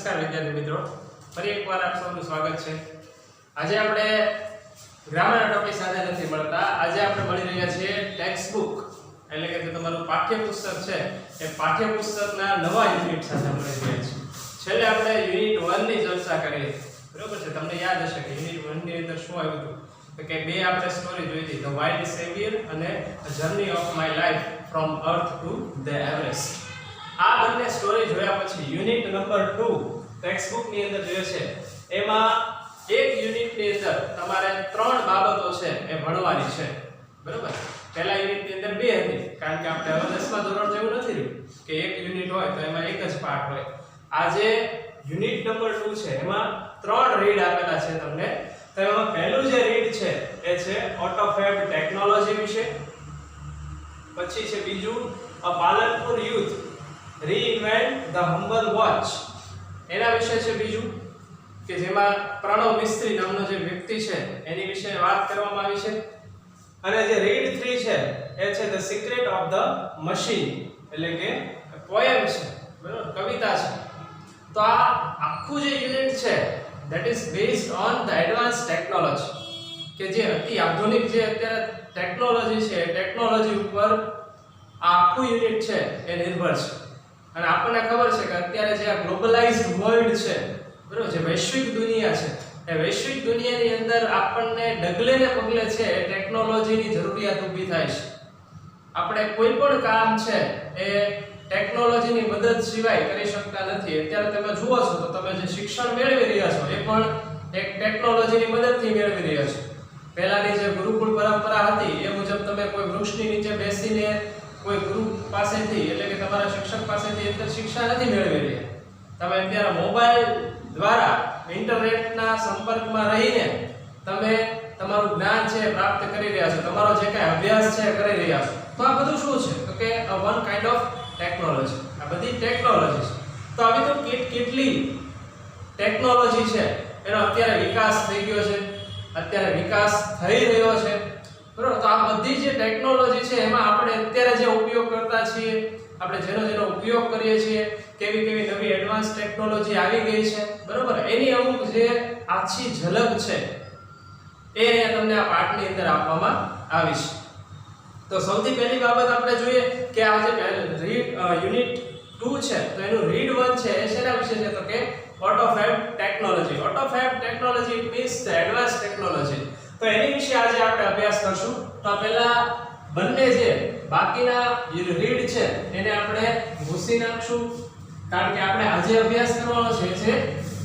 નમસ્કાર વિદ્યાર્થી મિત્રો, ફરી એકવાર આપ સૌનું સ્વાગત છે। આજે આપણે ગ્રામરના ટોપિક સાથે નથી મળતા, આજે આપણે મળી રહ્યા છીએ ટેક્સ્ટ બુક એટલે કે જે તમારું પાઠ્યપુસ્તક છે એ પાઠ્યપુસ્તકના નવા યુનિટ સાથે મળી રહ્યા છીએ। છેલ્લે આપણે યુનિટ 1 ની ચર્ચા કરી, બરોબર છે? તમને યાદ હશે કે યુનિટ 1 ની અંદર શું આવ્યું હતું તો કે બે આપણે સ્ટોરી જોઈ હતી, ધ વાઇલ્ડ સેવિયર અને journey of my life from earth to the Everest. આ બંને સ્ટોરી જોયા પછી યુનિટ નંબર 2 ટેક્સ્ટ બુક ની અંદર જે છે એમાં એક યુનિટ ની અંદર તમારે ત્રણ બાબતો છે એ ભણવાની છે, બરોબર? પહેલા યુનિટ ની અંદર બે હતી, કારણ કે આપણે હવે 10મા ધોરણ જેવું નથી રહ્યું કે એક યુનિટ હોય તો એમાં એક જ પાઠ હોય। આજે યુનિટ નંબર 2 છે, એમાં ત્રણ રીડ આપેલા છે તમને। તો એમાં પહેલું જે રીડ છે એ છે ઓટોફેબ ટેકનોલોજી વિશે, પછી છે બીજું a Palanpur youth reinvent the humble watch એના વિશે છે બીજું, કે જેમાં પ્રણવ મિસ્ત્રી નામનો જે વ્યક્તિ છે એની વિશે વાત કરવામાં આવી છે। અને જે રીડ 3 છે એ છે the secret of the machine એટલે કે પોએમ છે, બરાબર, કવિતા છે। તો આ આખું જે યુનિટ છે that is based on the advanced technology કે જે અતિ આધુનિક જે અત્યારે ટેકનોલોજી છે ટેકનોલોજી ઉપર આ આખું યુનિટ છે એ નિર્ભર છે। અને આપણને ખબર છે કે અત્યારે જે આ ગ્લોબલાઇઝ્ડ વર્લ્ડ છે, બરોબર, જે વૈશ્વિક દુનિયા છે એ વૈશ્વિક દુનિયાની અંદર આપણને ડગલે ને પગલે છે એ ટેકનોલોજીની જરૂરિયાત ઊભી થાય છે। આપણે કોઈ પણ કામ છે એ ટેકનોલોજીની મદદ સિવાય કરી શકતા નથી। અત્યારે તમે જુઓ છો તો તમે જે શિક્ષણ મેળવી રહ્યા છો એ પણ એક ટેકનોલોજીની મદદથી મેળવી રહ્યા છો। પહેલાની જે ગુરુકુળ પરંપરા હતી એ મુજબ તમે કોઈ વૃક્ષની નીચે બેસીને કોઈ ગુરુ પાસેથી એટલે કે તમારા શિક્ષક પાસેથી અંતર શિક્ષા નથી મેળવી રહ્યા, તમે અત્યારે મોબાઈલ દ્વારા ઇન્ટરનેટના સંપર્કમાં રહીને તમે તમારું જ્ઞાન છે પ્રાપ્ત કરી રહ્યા છો, તમારો જે કાંઈ અભ્યાસ છે કરી રહ્યા છો। તો આ બધું શું છે તો કે વન કાઇન્ડ ઓફ ટેકનોલોજી, આ બધી ટેકનોલોજી છે। તો આવી તો કેટલી ટેકનોલોજી છે એનો અત્યારે વિકાસ થઈ ગયો છે, અત્યારે વિકાસ થઈ રહ્યો છે, બરોબર? તો આ બધી જે ટેકનોલોજી છે એમાં આપણે અત્યારે જે ઉપયોગ કરતા છીએ, આપણે જેનો ઉપયોગ કરીએ છીએ, કેવી કેવી નવી એડવાન્સ ટેકનોલોજી આવી ગઈ છે, બરોબર, એની અમુક જે આછી ઝલક છે એ અહીંયા તમને આ પાઠની અંદર આપવામાં આવી છે। તો સૌથી પહેલી બાબત આપણે જોઈએ કે આ જે યુનિટ 2 છે તો એનું રીડ 1 છે એ શેના વિશે છે તો કે autofab technology. Autofab technology it means the advance technology. તો એની વિશે આજે આપણે અભ્યાસ કરશું। તો પહેલા બંને જે બાકીના રીડ છે એને આપણે ભૂસી નાખશું, કારણ કે આપણે આજે અભ્યાસ કરવાનો છે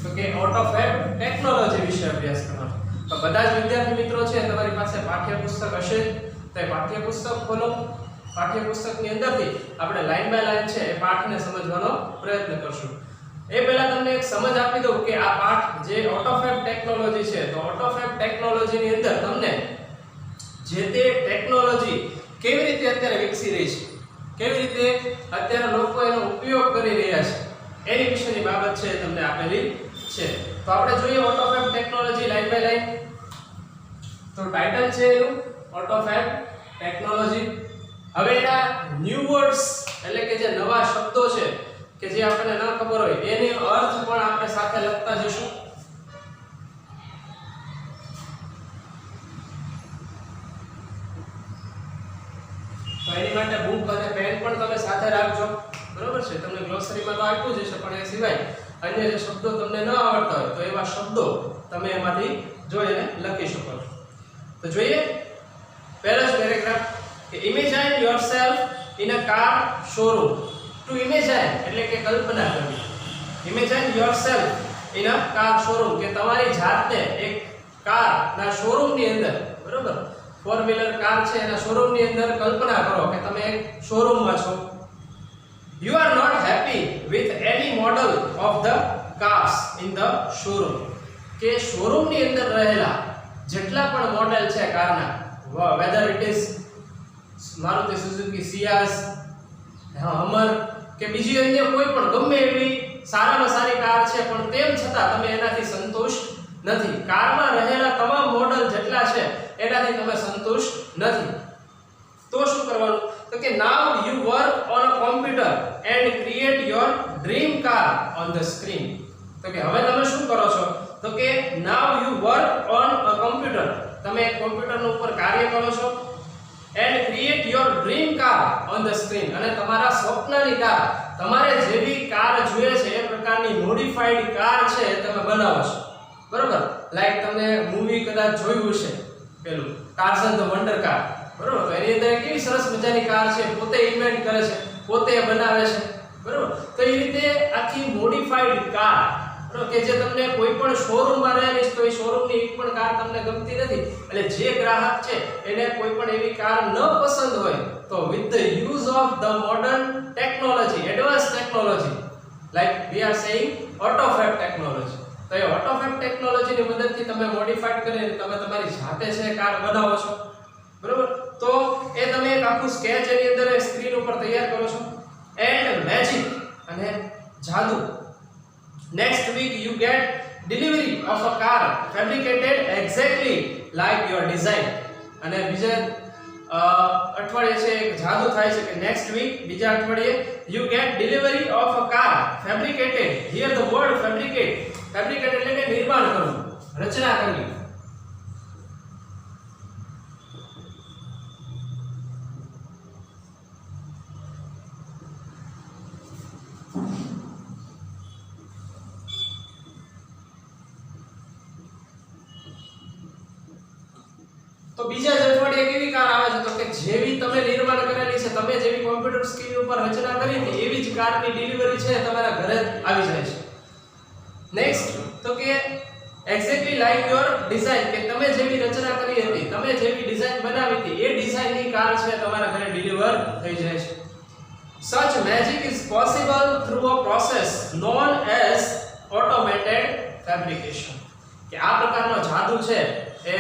તો કે ઓટોફેબ ટેકનોલોજી વિશે અભ્યાસ કરવાનો। તો બધા જ વિદ્યાર્થી મિત્રો છે તમારી પાસે પાઠ્યપુસ્તક હશે તો એ પાઠ્યપુસ્તક ખોલો, પાઠ્યપુસ્તકની અંદરથી આપણે લાઈન બાય લાઈન છે એ પાઠને સમજવાનો પ્રયત્ન કરશું। એ પહેલા તમને એક સમજ આપી દઉં કે આ પાઠ જે ઓટોફેબ ટેકનોલોજી છે તો ઓટોફેબ ટેકનોલોજીની અંદર તમને જે તે ટેકનોલોજી કેવી રીતે અત્યારે વિકસી રહી છે, કેવી રીતે અત્યારે લોકો એનો ઉપયોગ કરી રહ્યા છે એની વિશેની બાબત છે તમને આપેલી છે। તો આપણે જોઈએ ઓટોફેબ ટેકનોલોજી લાઈન બાય લાઈન। તો ટાઇટલ છે એનું ઓટોફેબ ટેકનોલોજી। હવે એના ન્યૂ વર્ડ્સ એટલે કે જે નવા શબ્દો છે કે જે આપણને ન ખબર હોય એનો અર્થ પણ આપણે સાથે લખતા જઈશું। તો એની માટે બુક અને પેન પણ તમે સાથે રાખજો, બરોબર છે? તમને ગ્લોસરીમાં તો આપ્યું જ હશે, પણ એ સિવાય અન્ય જે શબ્દો તમને ન આવડતા હોય તો એવા શબ્દો તમે એમાંથી જોઈને લખી શકો છો। તો જોઈએ પહેલો જ પેરેગ્રાફ કે imagine yourself in a car showroom. Two imagine એટલે કે કલ્પના કરવી, imagine yourself in a car showroom કે તમારી જાતને એક કારના શોરૂમની અંદર, બરોબર, ફોર વ્હીલર કાર છે એના શોરૂમની અંદર કલ્પના કરો કે તમે એક શોરૂમમાં છો। You are not happy with any model of the cars in the showroom કે શોરૂમની અંદર રહેલા જેટલા પણ મોડેલ છે કારના, whether it is Maruti Suzuki Ciaz, Hummer કે બીજી અન્ય કોઈ પણ ગમે એવી સારામાં સારી કાર છે પણ તેમ છતાં તમે એનાથી સંતુષ્ટ નથી, કારમાં રહેલા તમામ મોડલ જેટલા છે એનાથી તમે સંતુષ્ટ નથી। તો શું કરવાનું તો કે now you work on a computer and create your dream car on the screen. તો કે હવે તમે શું કરો છો? તો કે now you work on a computer, તમે એક કોમ્પ્યુટર ઉપર કાર્ય કરો છો and create your dream car on the screen, અને તમારા સ્વપ્નની કાર, તમારે જેવી કાર જોઈએ છે એ પ્રકારની મોડિફાઈડ કાર છે તમે બનાવો છો, બરોબર? લાઈક તમને મૂવી કદાચ જોયું હશે પેલું ટાર્ઝન ધ વન્ડર કાર, બરોબર? તો એની અંદર કેવી સરસ મજાની કાર છે, પોતે ઇન્વેન્ટ કરે છે, પોતે બનાવે છે, બરોબર? તો એ રીતે આખી મોડિફાઈડ કાર, બરોબર, કે જે તમને કોઈ પણ શોરૂમમાં રહેલી તો એ શોરૂમની એક પણ કાર તમને ગમતી નથી, એટલે જે ગ્રાહક છે એને કોઈ પણ એવી કાર ન પસંદ હોય તો with the use of the modern technology, advance technology, like we are saying autofab technology, તો એ ઓટોફેબ ટેકનોલોજીની મદદથી તમે મોડિફાઈડ કરીને તમે તમારી જાતે છે કાર બનાવો છો, બરોબર? તો એ તમે એક આખું સ્કેચ એની અંદર સ્ક્રીન ઉપર તૈયાર કરો છો. એન્ડ મેજિક, અને જાદુ. Next week you get delivery of a car fabricated exactly like your design. અને બીજા અઠવાડિયે છે એક જાદુ થાય છે કે next week બીજા અઠવાડિયે you get delivery of a car fabricated. Here the word fabricate, fabricate એટલે કે નિર્માણ કરવું, રચના કરવી. તો બીજા જ અઠવાડિયે કેવી કાર આવે છે? તો કે જેવી તમે નિર્માણ કરેલી છે, તમે જેવી કોમ્પ્યુટર સ્ક્રીન ઉપર રચના કરી હતી એવી જ કારની ડિલિવરી છે તમારા ઘરે આવી જાય છે. નેક્સ્ટ, તો કે એક્ઝેક્ટલી લાઈક યોર ડિઝાઇન, કે તમે જેવી રચના કરી હતી, તમે જેવી ડિઝાઇન બનાવી હતી એ ડિઝાઇનની કાર છે તમારા ઘરે ડિલિવર થઈ જાય છે. Such magic is possible through a process known as automated fabrication. કે આ પ્રકારનો જાદુ છે એ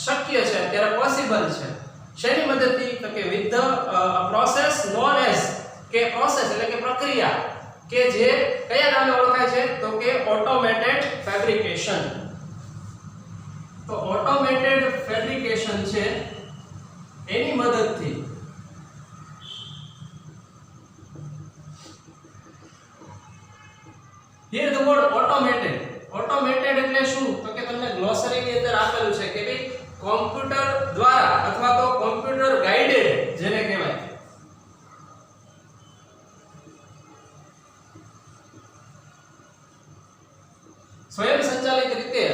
શક્ય છે, ત્યારે પોસિબલ છે. શેની મદદથી? તો કે with the process known as, કે પ્રોસેસ એટલે કે પ્રક્રિયા, કે જે કયા નામે ઓળખાય છે? તો કે ઓટોમેટેડ ફેબ્રિકેશન. તો ઓટોમેટેડ ફેબ્રિકેશન છે એની મદદથી here the word automated, automated એટલે શું? તો કે તમને ગ્લોસરી ની અંદર આપેલું છે કે ભાઈ કોમ્પ્યુટર દ્વારા અથવા તો કોમ્પ્યુટર ગાઈડેડ જેને કહેવાય, સ્વયં સંચાલિત રીતે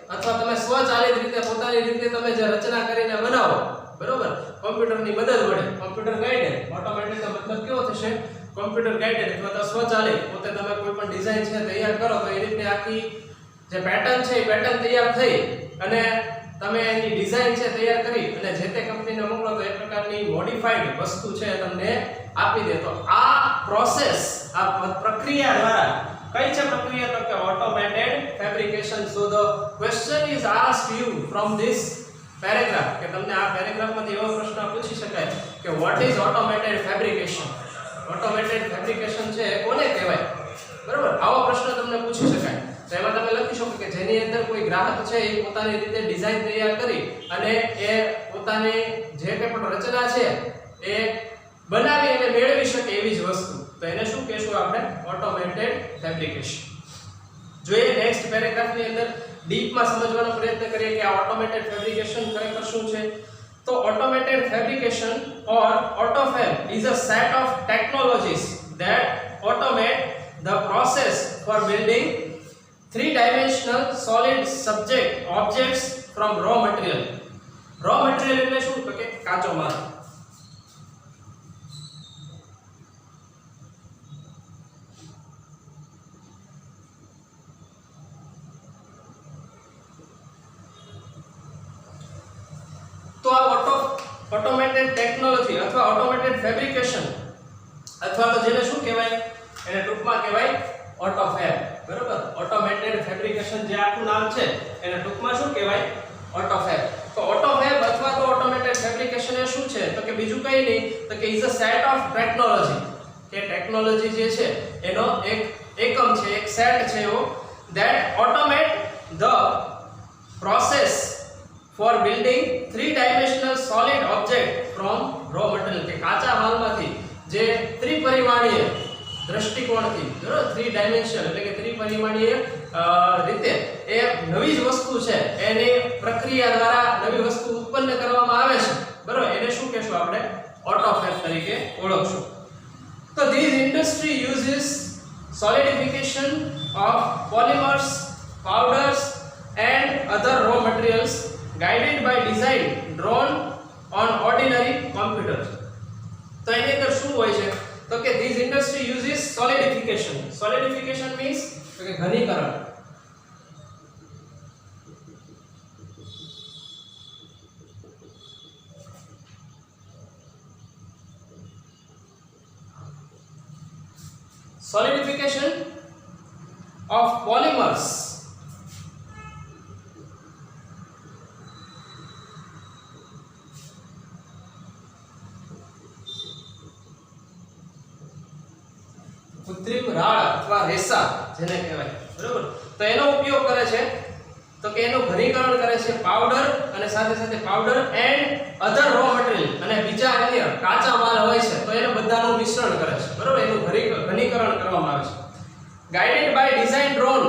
અથવા તમે સ્વચાલિત રીતે પોતાની રીતે તમે જે રચના કરીને બનાવો, બરોબર, કોમ્પ્યુટરની મદદ વડે, કોમ્પ્યુટર ગાઈડેડ. ઓટોમેટિક નો મતલબ કેવો થશે? કોમ્પ્યુટર ગાઈડેડ અથવા તો સ્વચાલિત. પોતે તમે કોઈ પણ ડિઝાઇન છે તૈયાર કરો તો એ રીતે આખી જે પેટર્ન છે એ પેટર્ન તૈયાર થઈ અને તમે એની ડિઝાઇન છે તૈયાર કરી અને જે તે કંપનીને મોકલો તો એ પ્રકારની મોડિફાઈડ વસ્તુ છે તમને આપી દે. તો આ પ્રોસેસ, આ પ્રક્રિયા દ્વારા કઈ છે પ્રક્રિયા? તો કે automated fabrication. So the question is asked you from this paragraph, કે તમને આ પેરેગ્રાફમાંથી એવો પ્રશ્ન પૂછી શકાય કે what is automated fabrication? Automated fabrication છે કોને કહેવાય? બરોબર, આવો પ્રશ્ન તમને પૂછી શકાય. તો એમાં તમે લખી શકો કે જેની અંદર કોઈ ગ્રાહક છે એ પોતાની રીતે ડિઝાઇન તૈયાર કરી અને એ પોતાની જે કંઈ પણ રચના છે એ બનાવી અને મેળવી શકે એવી જ વસ્તુ, તો એને શું કહેશું આપણે? Automated fabrication. જોઈએ નેક્સ્ટ પેરેગ્રાફની અંદર ડીપમાં સમજવાનો પ્રયત્ન કરીએ કે આ ઓટોમેટેડ ફેબ્રિકેશન ખરેખર શું છે. તો automated fabrication or AutoFab is a set of technologies that automate the process for building three-dimensional solid objects from raw material. Raw material એટલે શું? તો કે કાચો માલ. તો આ ઓટોમેટેડ ટેકનોલોજી અથવા ઓટોમેટેડ ફેબ્રિકેશન અથવા તો જેને શું કહેવાય? એને ટૂંકમાં કહેવાય ઓટોફેબ, બરોબર. ઓટોમેટેડ ફેબ્રિકેશન જે આખું નામ છે એને ટૂંકમાં શું કહેવાય? ઓટોફેબ. તો ઓટોફેબ અથવા તો ઓટોમેટેડ ફેબ્રિકેશન એ શું છે? તો કે બીજું કંઈ નહીં, તો કે is a set of technology, કે ટેકનોલોજી જે છે એનો એક એકમ છે, એક સેટ છે એવો, that automate the process for building three-dimensional solid object from raw material, કે કાચા માલમાંથી જે ત્રિપરિમાણીય દ્રષ્ટિકોણથી, બરોબર, 3 ડાયમેન્શન એટલે કે ત્રિપરિમાણીય રીતે એ નવી જ વસ્તુ છે એની પ્રક્રિયા દ્વારા નવી વસ્તુ ઉત્પન્ન કરવામાં આવે છે, બરોબર, એને શું કહેશું આપણે? ઓટોફેબ તરીકે ઓળખશું. તો this industry uses solidification of polymers, powders and other raw materials guided by design drawn on ordinary computers. તો એની અંદર શું હોય છે? તો કે this industry uses solidification. Solidification means તો કે ઘનીકરણ. Solidification of polymers, કૃત્રિમ રાળ અથવા રેસા જેને કહેવાય, બરોબર, તો એનો ઉપયોગ કરે છે. તો કે એનું ઘનીકરણ કરે છે પાવડર અને સાથે સાથે powder and other row material અને બીજા અન્ય કાચા માલ હોય છે તો એને બધાનું મિશ્રણ કરે છે, બરોબર, એનું ઘનીકરણ કરવામાં આવે છે. Guided by design drawn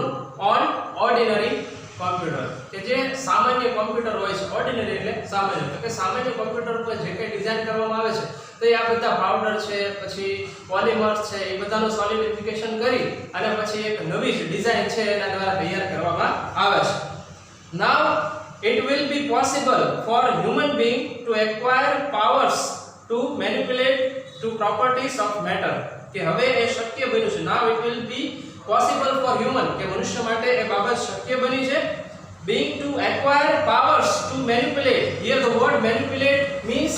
on ordinary computer, કે જે સામાન્ય કોમ્પ્યુટર હોય છે, ઓર્ડિનરી એટલે સામાન્ય, તો કે સામાન્ય કોમ્પ્યુટર પર જે કંઈ ડિઝાઇન કરવામાં આવે છે તો એ આ બધા પાવડર છે, પછી પોલિમર્સ છે, એ બધાનું સોલિડિફિકેશન કરી અને પછી એક નવી જ ડિઝાઇન છે એના દ્વારા તૈયાર કરવામાં આવે છે. Now it will be possible for human being to acquire powers to manipulate to properties of matter, કે હવે એ શક્ય બન્યું છે. Now it will be possible for human, કે મનુષ્ય માટે એ બાબત શક્ય બની છે, being to acquire powers to manipulate. Here the word manipulate means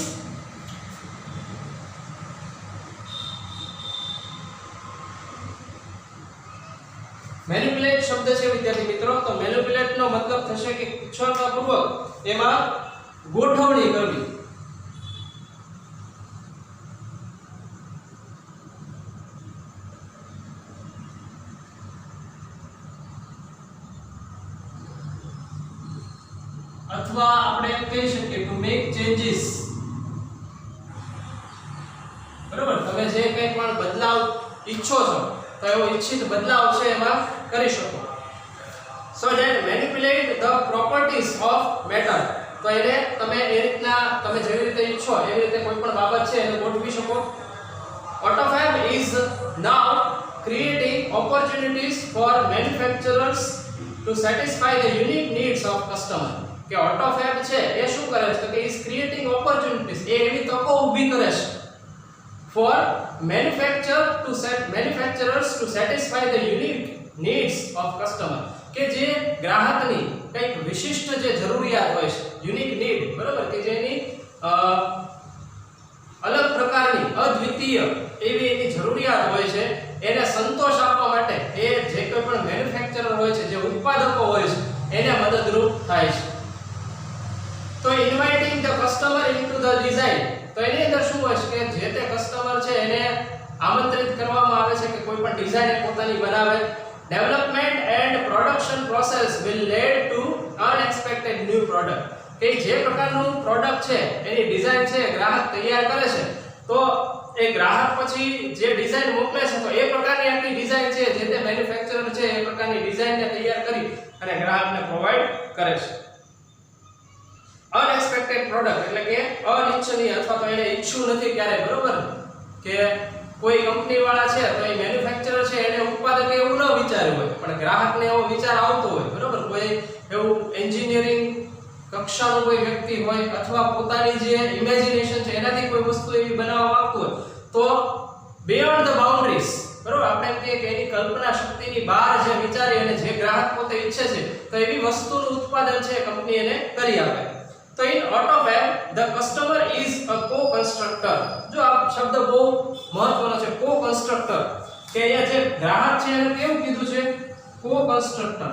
manipulate શબ્દ છે વિદ્યાર્થી મિત્રો, તો મેનિપ્યુલેટ નો મતલબ થશે કે કુશળતાપૂર્વક એમાં ગોઠવણી કરવી. અથવા આપણે એમ કહી શકીએ ટુ મેક ચેન્જીસ, બરોબર, તમે જે કંઈ પણ બદલાવ ઈચ્છો છો તો એવો ઈચ્છિત બદલાવ છે એમાં કરી શકો. So that manipulate the properties of matter, તો એને તમે એ રીતના તમે જેવી રીતે ઈચ્છો એવી રીતે કોઈ પણ બાબત છે એને ગોઠવી શકો. AutoFab is now creating opportunities for manufacturers to satisfy the unique needs of customer, કે AutoFab છે એ શું કરે છે કે is creating opportunities, એ એવી તકો ઊભી કરે છે for manufacturers to satisfy the unique needs of customer, કે જે ગ્રાહકની કંઈક વિશિષ્ટ જે જરૂરિયાત હોય છે, યુનિક નીડ, બરાબર, કે જેની અલગ પ્રકારની અદ્વિતીય એવી એની જરૂરિયાત હોય છે એને સંતોષ આપવા માટે એ જે કોઈ પણ મેન્યુફેક્ચરર હોય છે, જે ઉત્પાદકો હોય છે એને મદદરૂપ થાય છે. તો inviting the customer into the design, તો એની અંદર શું હોય છે કે જે તે કસ્ટમર છે એને આમંત્રિત કરવામાં આવે છે કે કોઈ પણ ડિઝાઇન એ પોતાની બનાવે. Development and production process will lead to unexpected new product, કે જે પ્રકારનું પ્રોડક્ટ છે એની ડિઝાઇન છે ગ્રાહક તૈયાર કરે છે તો એ ગ્રાહક પછી જે ડિઝાઇન મોકલે છે તો એ પ્રકારની આખી ડિઝાઇન છે જે તે મેન્યુફેક્ચરર છે એ પ્રકારની ડિઝાઇનને તૈયાર કરી અને ગ્રાહકને પ્રોવાઈડ કરે છે. અનએક્સપેક્ટેડ પ્રોડક્ટ એટલે કે અનિચ્છનીય અથવા તો એને ઈચ્છું નથી ક્યારે, બરોબર, કે કોઈ કંપની વાળા છે તો એ મેન્યુફેક્ચરર છે એને ઉત્પાદક એવું ન વિચાર્યું હોય પણ ગ્રાહકને એવો વિચાર આવતો હોય, બરોબર, કોઈ એવું એન્જિનિયરિંગ કક્ષાનો કોઈ વ્યક્તિ હોય અથવા પોતાની જે ઇમેજિનેશન છે એનાથી કોઈ વસ્તુ એવી બનાવવા માંગતું હોય તો બિયોન્ડ ધ બાઉન્ડરીઝ, બરોબર, આપણે એમ કહીએ કે એની કલ્પના શક્તિની બહાર જે વિચારી અને જે ગ્રાહક પોતે ઈચ્છે છે તો એવી વસ્તુનું ઉત્પાદન છે કંપની એને કરી આપે. તો in AutoFab the customer is a co-constructor. જો આ શબ્દ બહુ મહત્વનો છે, co-constructor, કે અહીંયા જે ગ્રાહક છે એને કેવું કીધું છે? co-constructor.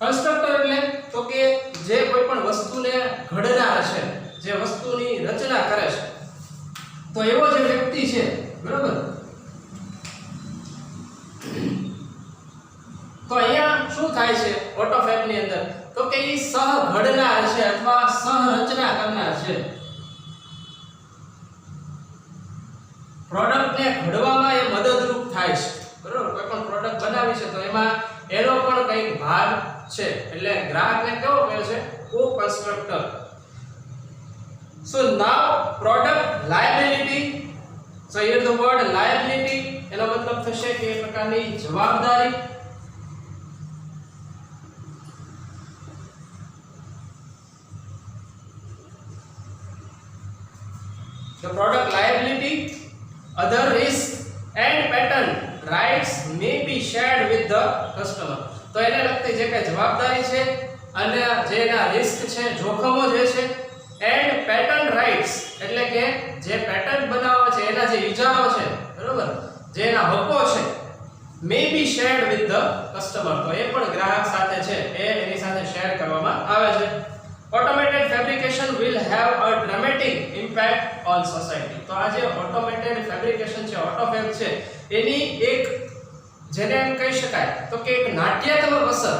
કન્સ્ટ્રક્ટર એટલે તો કે જે કોઈ પણ વસ્તુને ઘડનાર છે, જે વસ્તુની રચના કરે છે, તો એવો જે વ્યક્તિ છે, બરાબર, તો અહીંયા શું થાય છે AutoFab ની અંદર તો કે ઈ સહ ઘડનાર છે અથવા સહ રચના કરનાર છે. પ્રોડક્ટને ઘડવામાં એ મદદરૂપ થાય છે, બરોબર. કોઈ પણ પ્રોડક્ટ બનાવી છે તો એમાં એનો પણ કંઈક ભાગ છે, એટલે ગ્રાહકને કેવો કહે છે? કો-કન્સ્ટ્રક્ટર. So now product liability, so here the word liability એનો મતલબ થશે કે એક પ્રકારની જવાબદારી. The product liability, other risks and patent rights may be shared with the customer. તો એને લગતી જે કઈ જવાબદારી છે અને જે એના રિસ્ક છે, જોખમો જે છે, એન્ડ પેટન્ટ રાઇટ્સ એટલે કે જે પેટન્ટ બનાવવા છે એના જે ઇજારો છે, બરોબર, જે એના હકો છે, મે બી શેર્ડ વિથ ધ કસ્ટમર. તો એ પણ ગ્રાહક સાથે છે એ એની સાથે શેર કરવામાં આવે છે. Automated fabrication will have a dramatic impact on society. તો આ જે automated fabrication છે, ઓટોફેબ છે, એની એક જેને એમ કહી શકાય તો કે એક નાટ્યાત્મક અસર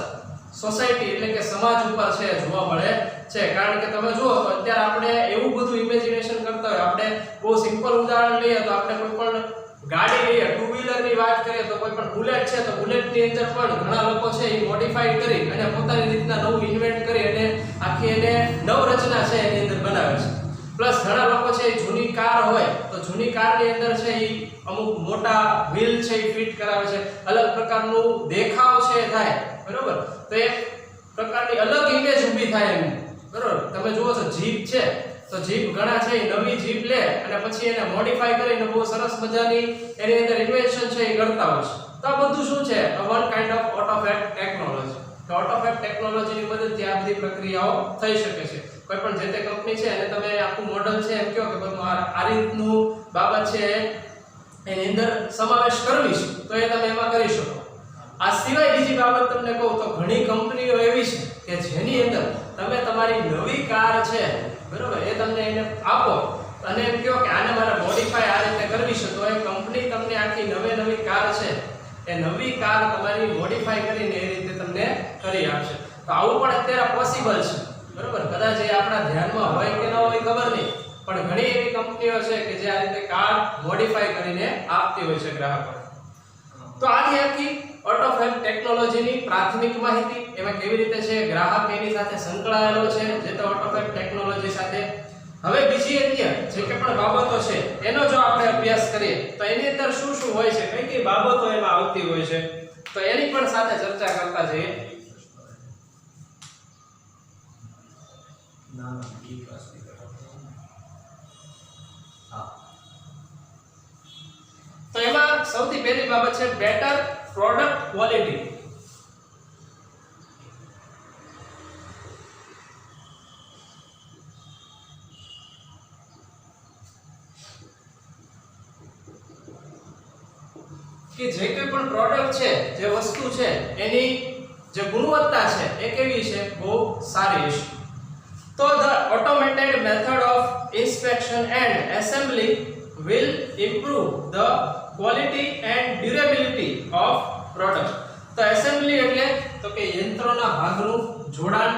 સોસાયટી એટલે કે સમાજ ઉપર છે જોવા મળે છે. કારણ કે તમે જુઓ તો અત્યારે આપણે એવું બધું ઇમેજિનેશન કરતા હોય, આપણે બહુ સિમ્પલ ઉદાહરણ લઈએ તો આપણે કોઈ પણ ગાડી લઈએ, ટુ વ્હીલર ની વાત કરીએ તો કોઈ પણ બુલેટ છે તો બુલેટ ની અંદર પણ ઘણા લોકો છે એ મોડિફાઈ કરી અને પોતાની રીતના નવું ઇન્વેન્ટ કરી અને આખી એને નવરચના છે એની અંદર બનાવે છે. પ્લસ ઘણા લોકો છે જૂની કાર હોય તો જૂની કારની અંદર છે એ અમુક મોટા વ્હીલ છે એ ફિટ કરાવે છે, અલગ પ્રકારનું દેખાવ છે થાય, બરોબર. તો એક પ્રકારની અલગ ઇમેજ ઊભી થાય એમ, બરોબર. તમે જુઓ છો જીપ છે તો જીપ ઘણા છે નવી જીપ લે અને પછી એને મોડિફાઈ કરીને બહુ સરસ મજાની એની અંદર ઇન્વેન્શન છે એ કરતા હોય છે. તો આ બધું શું છે? One kind of autofab technology. તો ઓટોફેબ ટેકનોલોજીની મદદથી આ બધી પ્રક્રિયાઓ થઈ શકે છે. કોઈ પણ જે તે કંપની છે અને તમે આખું મોડલ છે એમ કહો કે બધું આ રીતનું બાબત છે એની અંદર સમાવેશ કરવી છે તો એ તમે એમાં કરી શકો. આ સિવાય બીજી બાબત તમને કહું તો ઘણી કંપનીઓ એવી છે કે જેની અંદર તમે તમારી નવી કાર છે, બરોબર, એ તમને એને આપો અને એમ કહો કે આને મારે મોડિફાઈ આ રીતે કરવી છે તો એ કંપની તમને આખી નવી કાર છે એ નવી કાર તમારી મોડિફાઈ કરીને એ રીતે તમને કરી આપશે. તો આવું પણ અત્યારે પોસિબલ છે, બરોબર. કદાચ એ આપણા ધ્યાનમાં હોય કે ન હોય ખબર નહીં, પણ ઘણી એવી કંપનીઓ છે કે જે આ રીતે કાર મોડિફાઈ કરીને આપતી હોય છે ગ્રાહકોને. તો આખી ઓટોફેબ ટેકનોલોજીની પ્રાથમિક માહિતી, એમાં કેવી રીતે છે ગ્રાહક એની સાથે સંકળાયેલો છે જે તો ઓટોફેબ ટેકનોલોજી સાથે. હવે બીજી અન્ય જે કે પણ બાબતો છે એનો જો આપણે અભ્યાસ કરીએ તો એની અંદર શું શું હોય છે, કઈ કઈ બાબતો એમાં આવતી હોય છે, તો એની પણ સાથે ચર્ચા કરતા જઈએ. તો એમાં સૌથી પહેલી બાબત છે બેટર પ્રોડક્ટ ક્વોલિટી. કે જે કોઈ પણ પ્રોડક્ટ છે, જે વસ્તુ છે એની જે ગુણવત્તા છે એ કેવી છે? બહુ સારી છે. તો the automated method of inspection and assembly will improve the quality and durability of product. તો assembly એટલે તો કે યંત્રોના ભાગનું જોડાણ.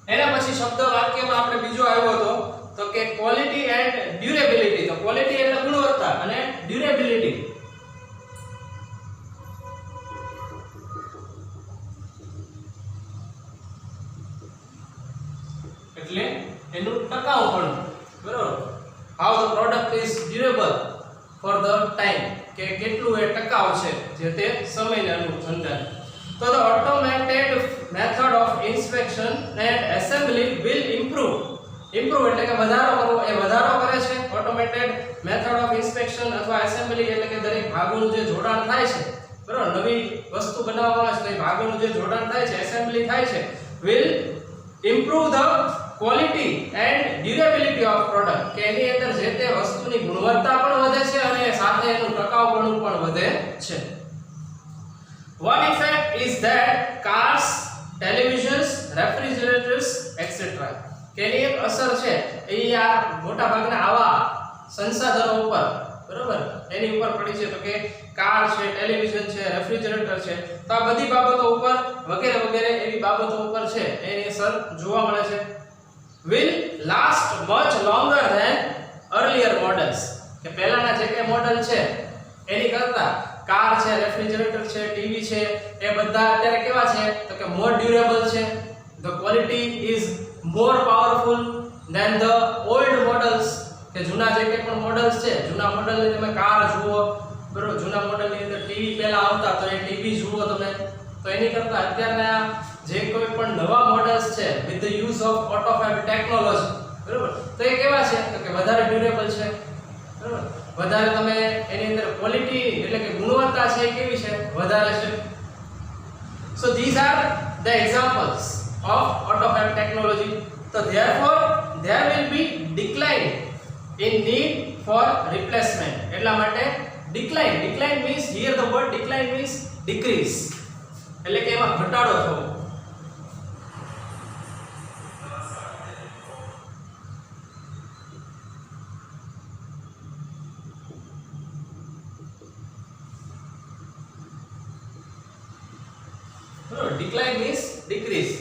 એના પછી શબ્દ વાક્યમાં આપણે બીજો આવ્યો હતો તો કે ક્વોલિટી એન્ડ ડ્યુરેબિલિટી. તો ક્વોલિટી એટલે ગુણવત્તા અને ડ્યુરેબિલિટી એટલે એનું ટકાઉપણું, બરોબર. How the product is durable for the time, કે કેટલું એ ટકાઉ છે જે તે સમયને અનુસંધાને. તો the automated method of inspection and assembly will improve એટલે કે વધારો કરવો, એ વધારો કરે છે. automated method of inspection અથવા assembly એટલે કે દરેક ભાગોનું જે જોડાણ થાય છે, બરાબર, નવી વસ્તુ બનાવવામાં આવે છે તો એ ભાગોનું જે જોડાણ થાય છે, assembly થાય છે, will improve the quality and durability of product, કે એની અંદર જે તે વસ્તુની ગુણવત્તા પણ વધે છે અને સાથે એનું ટકાઉપણું પણ વધે છે. One effect is that cars, televisions, refrigerators, etc. કે એની એક અસર છે એ આ મોટા ભાગના આવા સંસાધનો ઉપર, બરોબર, એની ઉપર પડી છે. તો કે કાર છે, ટેલિવિઝન છે, રેફ્રિજરેટર છે. તો આ બધી બાબતો ઉપર વગેરે વગેરે એવી બાબતો ઉપર છે એની અસર જોવા મળે છે. will last much longer than earlier models, કે પહેલાના જે કે મોડલ છે એની કરતા કાર છે, રેફ્રિજરેટર છે, ટીવી છે, એ બધા અત્યારે કેવા છે તો કે મોર ડ્યુરેબલ છે. the quality is more powerful than the old models, કે જૂના જે કે પણ મોડલ્સ છે, જૂના મોડલની તમે કાર જુઓ, બરોબર, જૂના મોડલની અંદર ટીવી પહેલા આવતા તો એ ટીવી જુઓ તમે, તો એની કરતા અત્યારના જે કોઈ પણ નવા મોડલ્સ છે with the use of auto fibre technology, બરોબર, તો એ કેવા છે તો કે વધારે ડ્યુરેબલ છે, બરોબર, વધારે તમે એની અંદર ક્વોલિટી એટલે કે ગુણવત્તા છે એ કેવી છે, વધારે છે. so these are the examples of auto fiber technology. so therefore there will be decline in need for replacement. એટલા માટે decline means, here the word decline means decrease, એટલે કે એમાં ઘટાડો થવો. decline means decrease.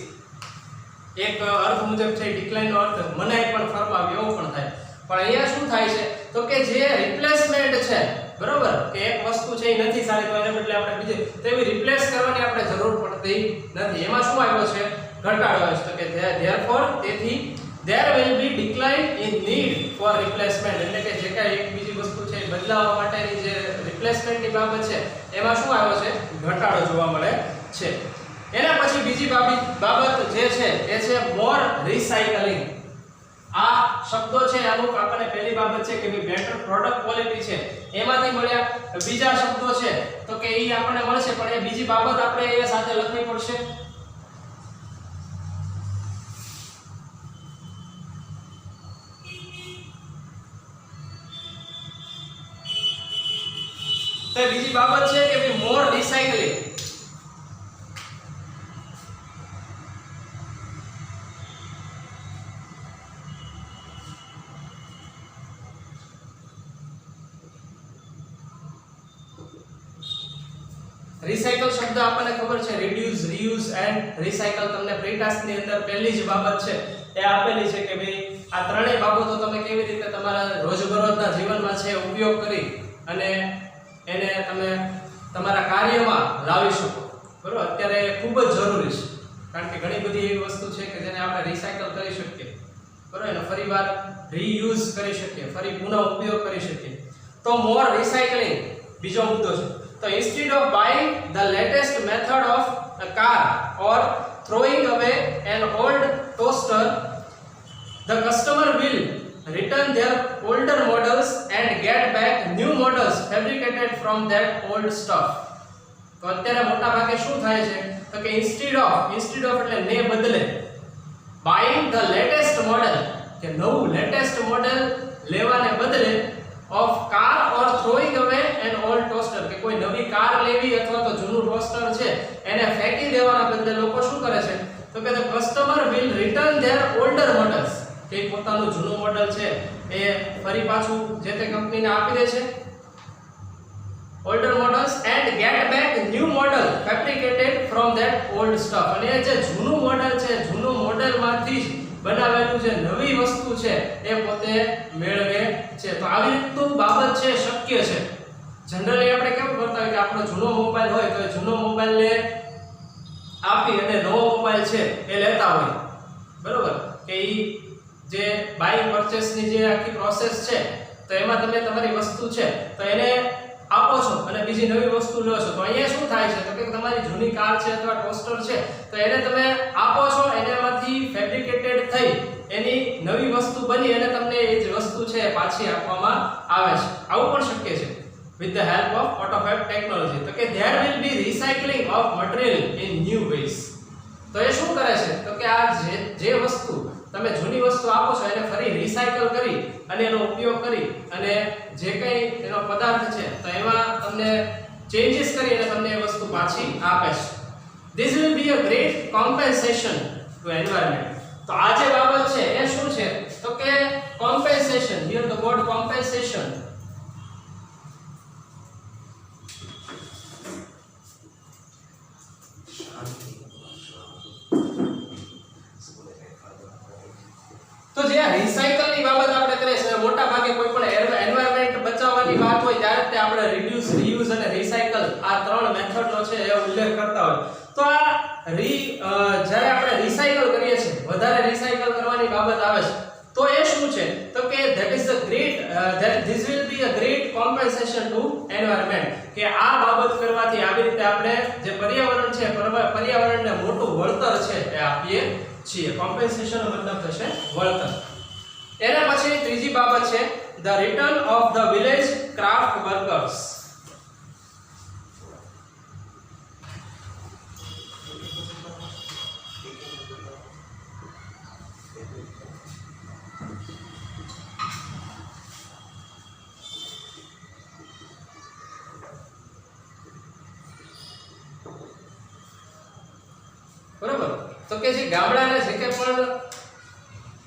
એક અર્થ મુજબ છે decline નો અર્થ મનાઈ પણ ફરમાવી એવું પણ થાય. પણ અહીંયા શું થાય છે તો કે જે રિપ્લેસમેન્ટ છે, બરોબર, કે એક વસ્તુ છે એ નથી સારી તો એને બદલે આપણે બીજી તો એવી રિપ્લેસ કરવાની આપણે જરૂર પડતી નથી. એમાં શું આવ્યો છે, ઘટાડો આવ્યો છે. તો કે therefore તેથી there will be decline in need for replacement, એટલે કે જે કાંઈ એક બીજી વસ્તુ છે એ બદલાવવા માટેની જે રિપ્લેસમેન્ટની બાબત છે એમાં શું આવ્યો છે, ઘટાડો જોવા મળે છે. એના પછી બીજી બાબત જે છે એ છે મોર રિસાયકલિંગ. આ શબ્દો છે અમુક આપણને પહેલી બાબત છે કે ભાઈ બેટર પ્રોડક્ટ ક્વોલિટી છે એમાંથી મળ્યા. બીજા શબ્દો છે તો કે એ આપણને મળશે, પણ એ બીજી બાબત આપણે એ સાથે લખવી પડશે. તો બીજી બાબત છે કે ભાઈ મોર રિસાયકલિંગ. રિસાયકલ શબ્દ આપણને ખબર છે, રિડ્યુસ, રીયુઝ એન્ડ રિસાયકલ. તમને પ્રી ટાસ્ક ની અંદર પહેલી જ બાબત છે એ આપેલી છે કે ભાઈ આ ત્રણેય બાબતો તમે કેવી રીતે તમારા રોજબરોજના જીવનમાં છે ઉપયોગ કરી અને એને તમે તમારા કાર્યમાં લાવી શકો, બરોબર. અત્યારે ખૂબ જ જરૂરી છે, કારણ કે ઘણી બધી એવી વસ્તુ છે કે જેને આપણે રિસાયકલ કરી શકીએ, બરોબર, એનો ફરીવાર રીયુઝ કરી શકીએ, ફરી પુનઃ ઉપયોગ કરી શકીએ. તો મોર રિસાયકલિંગ બીજો મુદ્દો છે. So instead of buying the latest method of a car or throwing away an old toaster, the customer will return their older models and get back new models fabricated from that old stuff. તો અત્યારે મોટા ભાગે શું થાય છે તો કે instead of એટલે ને બદલે, buying the latest model, કે નવું લેટેસ્ટ મોડેલ લેવાને બદલે, of car or throwing away an old toaster, કે કોઈ નવી કાર લેવી અથવા તો જૂનું ટોસ્ટર છે એને ફેંકી દેવાના બદલે લોકો શું કરે છે તો કે the customer will return their older models, કે પોતાનું જૂનું મોડેલ છે એ ફરી પાછું જે તે કંપનીને આપી દે છે, older models, and get back new model fabricated from that old stuff. અને જે જૂનું મોડેલ છે, જૂનું મોડેલમાંથી જ બનાવેલું જે નવી વસ્તુ છે એ પોતે મેળવે છે. તો આવી રીતનું બાબત છે શક્ય છે. જનરલી આપણે કેવું કરતા હોય કે આપણો જૂનો મોબાઈલ હોય તો એ જૂનો મોબાઈલને આપી અને નવો મોબાઈલ છે એ લેતા હોય, બરોબર, કે ઈ જે બાઇંગ પરચેસની જે આખી પ્રોસેસ છે તો એમાં તમે તમારી વસ્તુ છે તો એને આપો છો અને બીજી નવી વસ્તુ લો છો. તો અહીંયા શું થાય છે તો કે તમારી જૂની કાર છે અથવા ટોસ્ટર છે તો એને તમે આપો છો, એનામાંથી ફેબ્રિકેટેડ થઈ એની નવી વસ્તુ બની અને તમને એ જ વસ્તુ છે પાછી આપવામાં આવે છે. આવું પણ શક્ય છે with the help of auto fiber technology. તો કે there will be recycling of material in new ways. તો એ શું કરે છે તો કે આ જે વસ્તુ તમે જૂની વસ્તુ આપો છો એને ફરી રિસાયકલ કરી અને એનો ઉપયોગ કરી અને જે કંઈ એનો પદાર્થ છે તો એમાં તમને ચેન્જીસ કરી અને તમને એ વસ્તુ પાછી આપે છે. This will be a great compensation to environment. તો આ જે બાબત છે એ શું છે તો કે compensation, here the word compensation, તો જે રિસાયકલ ની બાબત આપણે કરીએ છીએ, મોટા ભાગે કોઈ પણ એન્વાયરમેન્ટ બચાવવાની વાત હોય ત્યારે તે આપણે રિડ્યુસ, રીયુઝ અને રિસાયકલ આ ત્રણ મેથડનો છે એ ઉલ્લેખ કરતા હોય. તો આ જ્યારે આપણે રિસાયકલ કરીએ છીએ, વધારે રિસાયકલ કરવાની બાબત આવે છે, તો એ શું છે? તો કે that is the great that this will be a great compensation to environment, કે આ બાબત કરવાથી આવી રીતે આપણે જે પર્યાવરણ છે, પર્યાવરણને મોટું વળતર છે એ આપીએ છીએ. કોમ્પેન્સેશન મતલબ થશે વળતર. એના પછી ત્રીજી બાબત છે the return of the village craft workers. બરાબર. તો કે જે ગામડાના જે કે પણ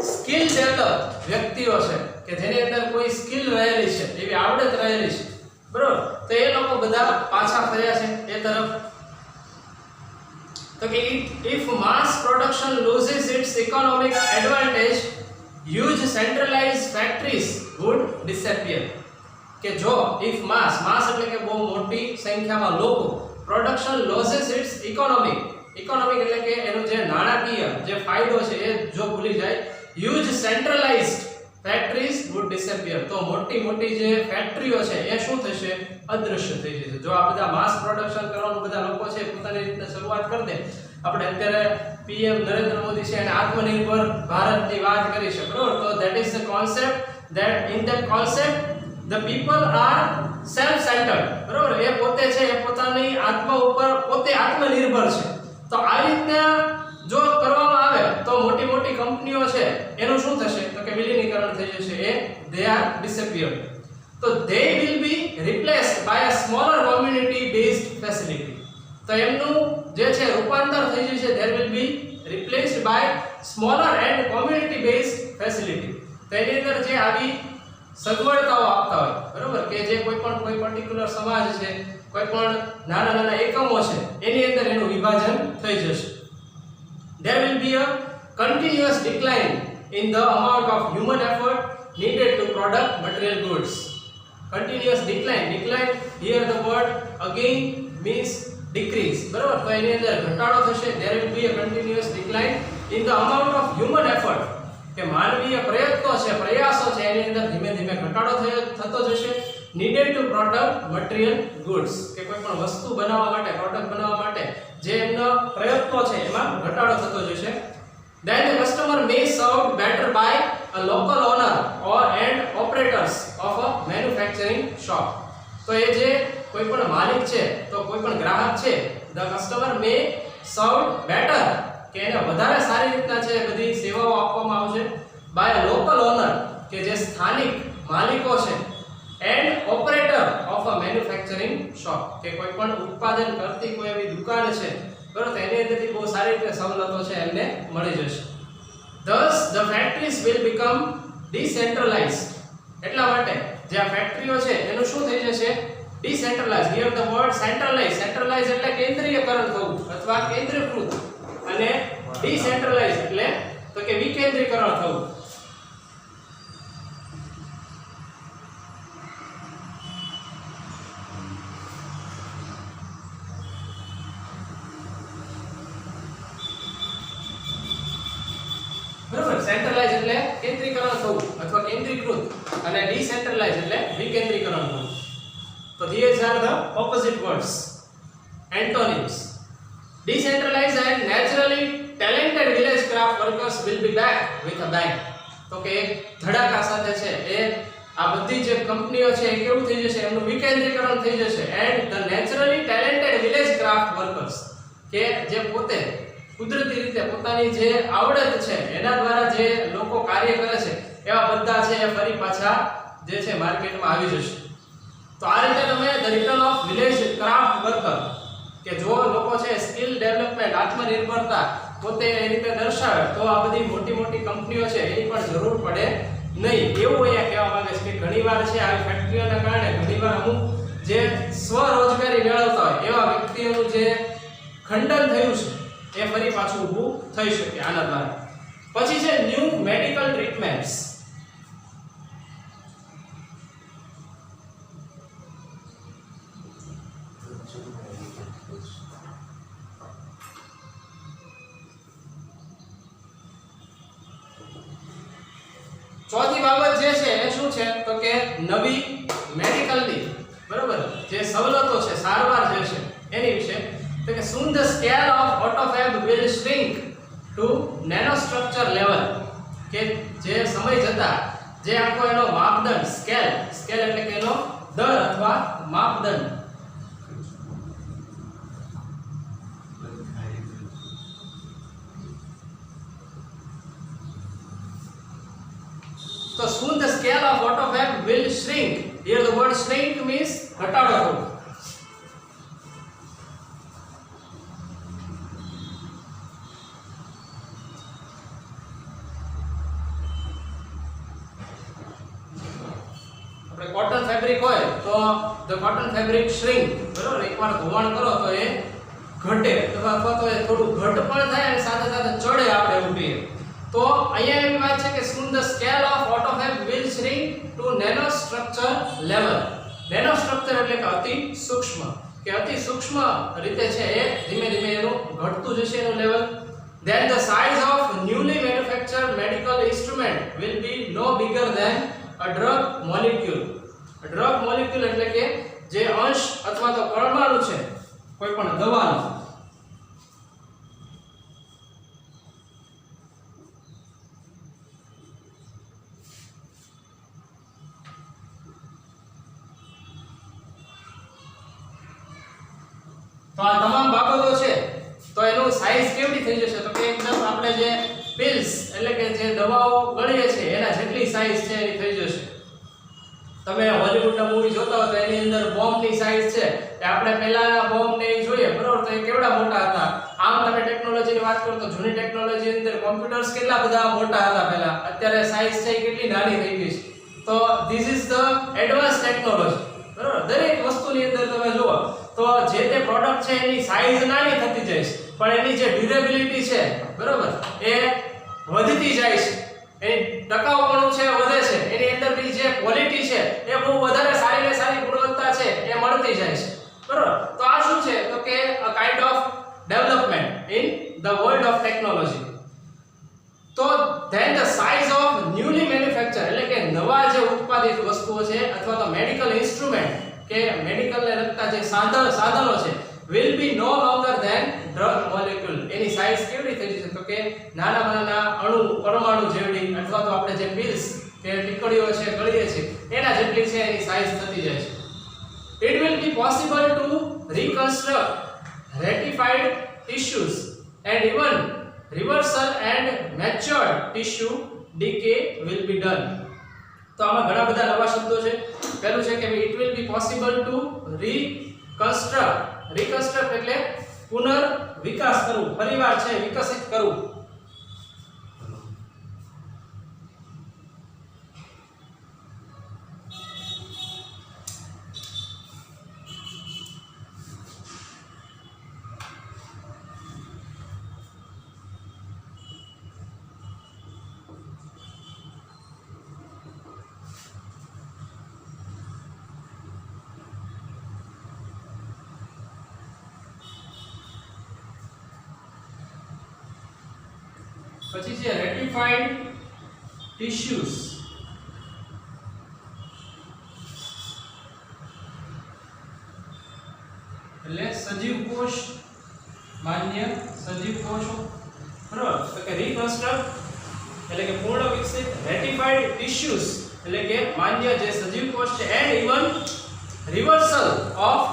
સ્કિલ ડેવલપ વ્યક્તિઓ છે કે જેની અંદર કોઈ સ્કિલ રહેલી છે, એવી આવડત રહેલી છે, બરાબર, તો એ લોકો બધા પાછા ફર્યા છે એ તરફ. તો કે if mass production loses its economic advantage, huge centralized factories would disappear. કે જો if mass એટલે કે બહુ મોટી સંખ્યામાં લોકો, production loses its economic એટલે કે એનો જે નાણાકીય જે ફાયદો છે એ જો ભૂલી જાય, huge centralized factories would disappear, તો મોટી જે ફેક્ટરીઓ છે એ શું થશે? અદૃશ્ય થઈ જશે. જો આ બધા માસ પ્રોડક્શન કરવાનું બધા લોકો છે પોતાની રીતે શરૂઆત કરી દે. આપણે અત્યારે પીએમ નરેન્દ્ર મોદી છે અને આત્મનિર્ભર ભારતની વાત કરી છે, બરોબર. તો that is the concept, that in that concept the people are self centered, બરોબર. એ પોતે છે એ પોતાની આત્મા ઉપર પોતે આત્મનિર્ભર છે. તો આ રીતના જો કરવામાં આવે તો મોટી કંપનીઓ છે એનું શું થશે? તો કે વિલીનીકરણ થઈ જશે. એ they are disappeared. તો they will be replaced by a smaller community based facility. તો એમનું જે છે રૂપાંતર થઈ જશે. there will be replaced by smaller and community based facility. તો એની અંદર જે આવી સગવડતાઓ આપતા હોય, બરોબર, કે જે કોઈ પર્ટિક્યુલર સમાજ છે, કોઈ પણ નાના એકમો છે, એની અંદર એનું વિભાજન થઈ જશે. there will be a continuous decline in the amount of human effort needed to product material goods. Continuous decline here the word again means decrease, બરોબર. તો એની અંદર ઘટાડો થશે. there will be a continuous decline in the amount of human effort, કે માનવીય પ્રયત્નો છે, પ્રયાસો છે, એની અંદર ધીમે ઘટાડો થતો જશે. needed to product material goods, કે કોઈ પણ વસ્તુ બનાવવા માટે, પ્રોડક્ટ બનાવવા માટે જે એમનો પ્રયત્નો છે એમાં ઘટાડો થતો જશે. then the customer may served better by a local owner and operators of a manufacturing shop. તો એ જે કોઈ પણ માલિક છે, તો કોઈ પણ ગ્રાહક છે, the customer may served better, કે એને વધારે સારી રીતના છે બધી સેવાઓ આપવામાં આવશે. by a local owner, કે જે સ્થાનિક માલિકો છે, and operator of a manufacturing shop, કે કોઈ પણ ઉત્પાદન કરતી કોઈ એવી દુકાન છે, બરોબર, એની અંદરથી બહુ સારી રીતે સવલતો છે એમને મળી જશે. thus the factories will become decentralized. એટલા માટે જે આ ફેક્ટરીઓ છે એનું શું થઈ જશે? decentralized. here the word centralized એટલે કેન્દ્રીયકરણ થવું અથવા કેન્દ્રીકૃત, અને decentralized એટલે તો કે વિકેન્દ્રીકરણ થવું. બરાબર. સેન્ટ્રલાઇઝ એટલે કેન્દ્રીકરણ થવું અથવા કેન્દ્રીકૃત, અને ડિસેન્ટ્રલાઇઝ એટલે વિકેન્દ્રીકરણ થવું. તો these are the opposite words, antonyms. Decentralized and naturally talented village craft workers will be back with a bang. તો કે એક ધડાકા સાથે છે એ આ બધી જે કંપનીઓ છે એ કેવું થઈ જશે? એમનું વિકેન્દ્રીકરણ થઈ જશે. and the naturally talented village craft workers, કે જે પોતે કુદરતી રીતે પોતાની જે આવડત છે એના દ્વારા જે લોકો કાર્ય કરે છે એવા બધા છે એ ફરી પાછા જે છે માર્કેટમાં આવી જશે. તો આ રીતે તમે the return of village craft worker, કે જો લોકો છે સ્કિલ ડેવલપમેન્ટ, આત્મનિર્ભરતા પોતે એ રીતે દર્શાવે તો આ બધી મોટી કંપનીઓ છે એની પણ જરૂર પડે નહીં. એવું અહીંયા કહેવા માંગે છે કે ઘણીવાર છે આવી ફેક્ટરીઓના કારણે ઘણીવાર અમુક જે સ્વરોજગારી બીમારી મેળવતા હોય એવા વ્યક્તિઓનું જે ખંડન થયું છે એ ફરી પાછું ઊભું થઈ શકે આના દ્વારા. પછી છે ન્યૂ મેડિકલ ટ્રીટમેન્ટ્સ. ચોથી બાબત જે છે એ શું છે તો કે નવી મેડિકલની બરોબર જે સવલતો છે સારવાર જે છે એની વિશે તો કે soon the scale of autophagy will shrink to nanostructure level કે જે સમય જતા જે આખો એનો માપદંડ સ્કેલ એટલે કે એનો દર અથવા માપદંડ So soon the scale of autophagy will shrink. Here the word shrink means ઘટાડો થવો. આપણે કોટન ફેબ્રિક હોય તો the cotton fabric shrink બરોબર એકવાર ધોવાણ કરો તો એ ઘટે અથવા તો એ થોડું ઘટ પણ થાય અને સાથે સાથે ચડે આપણે ઉભી. તો અહીંયા એવી વાત છે કે soon the scale of autophagy will shrink to nanostructure level. nanostructure એટલે કે અતિ સૂક્ષ્મ રીતે છે એ ધીમે ધીમે એનું ઘટતું જશે એનું level. then the size of newly manufactured medical instrument will be no bigger than a drug molecule. a drug molecule એટલે કે જે અંશ અથવા તો પરમાણુ છે કોઈ પણ દવાનો. તો આ તમામ બાબતો છે તો એનું સાઈઝ કેવડી થઈ જશે તો કે એકદમ આપણે જે પિલ્સ એટલે કે જે દવાઓ ગણીએ છીએ એના જેટલી સાઈઝ છે એની થઈ જશે. તમે હોલિવૂડના મૂવી જોતા હો તો એની અંદર બોમ્બની સાઈઝ છે કે આપણે પહેલાના બોમ્બ ને એ જોઈએ બરોબર તો એ કેવડા મોટા હતા. આમ તમે ટેકનોલોજીની વાત કરો તો જૂની ટેકનોલોજી અંદર કોમ્પ્યુટર્સ કેટલા બધા મોટા હતા પહેલા, અત્યારે સાઈઝ છે કેટલી નાની થઈ ગઈ છે. તો this is the advance technology બરોબર. દરેક વસ્તુની અંદર તમે જુઓ તો જે તે પ્રોડક્ટ છે એની સાઈઝ નાની થતી જાય છે પણ એની જે ડ્યુરેબિલિટી છે બરોબર એ વધતી જાય છે, એની ટકાઉપણું છે વધે છે, એની અંદરની જે ક્વોલિટી છે એ બહુ વધારે સારી ને સારી ગુણવત્તા છે એ મળતી જાય છે બરોબર. તો આ શું છે તો કે a kind of development in the world of technology. તો then the size of newly manufactured એટલે કે નવા જે ઉત્પાદિત વસ્તુઓ છે અથવા તો મેડિકલ ઇન્સ્ટ્રુમેન્ટ કે મેડિકલ ને લગતા જે સાધનો છે will be no longer than drug molecule. Any size કેવડી થઈ જશે તો કે નાના અણુ પરમાણુ જેવડી અથવા તો આપણે જે પિલ્સ કે ટીકડીઓ છે ગળીએ છે એના જેટલી છે એની સાઈઝ થતી જાય છે. It will be possible to reconstruct ratified tissues and even reversal and matured tissue decay will be done. તો આમાં ઘણા બધા નવા શબ્દો છે. પહેલું છે કે it will be possible to reconstruct એટલે પુનર્વિકાસ કરવું, ફરીવાર છે વિકસિત કરવું. પછી છે રેટિફાઈડ ટિશ્યુઝ. એટલે સજીવ કોષ, માન્ય સજીવ કોષો બરાબર. તો કે રીકન્સ્ટ્રક્ટ એટલે કે પૂર્ણ વિકસિત, રેટિફાઈડ ટિશ્યુઝ એટલે કે માન્ય જે સજીવ કોષ છે, and even reversal of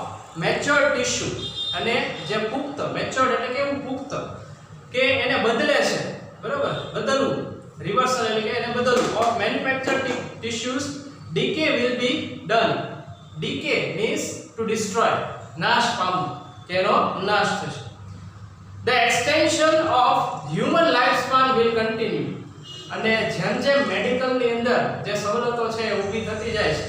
matured tissue અને જે પુખ્ત, મેચ્યોર્ડ એટલે કેવું પુખ્ત કે એને બદલે છે બરાબર, બદલવું, રિવર્સલ એટલે કે એને બદલવું of manufactured tissues decay will be done. decay means to destroy, નાશ પામવું કે એનો નાશ થશે. the extension of human lifespan will continue. અને જેમ જેમ મેડિકલ ની અંદર જે સવલતો છે ઊભી થતી જાય છે,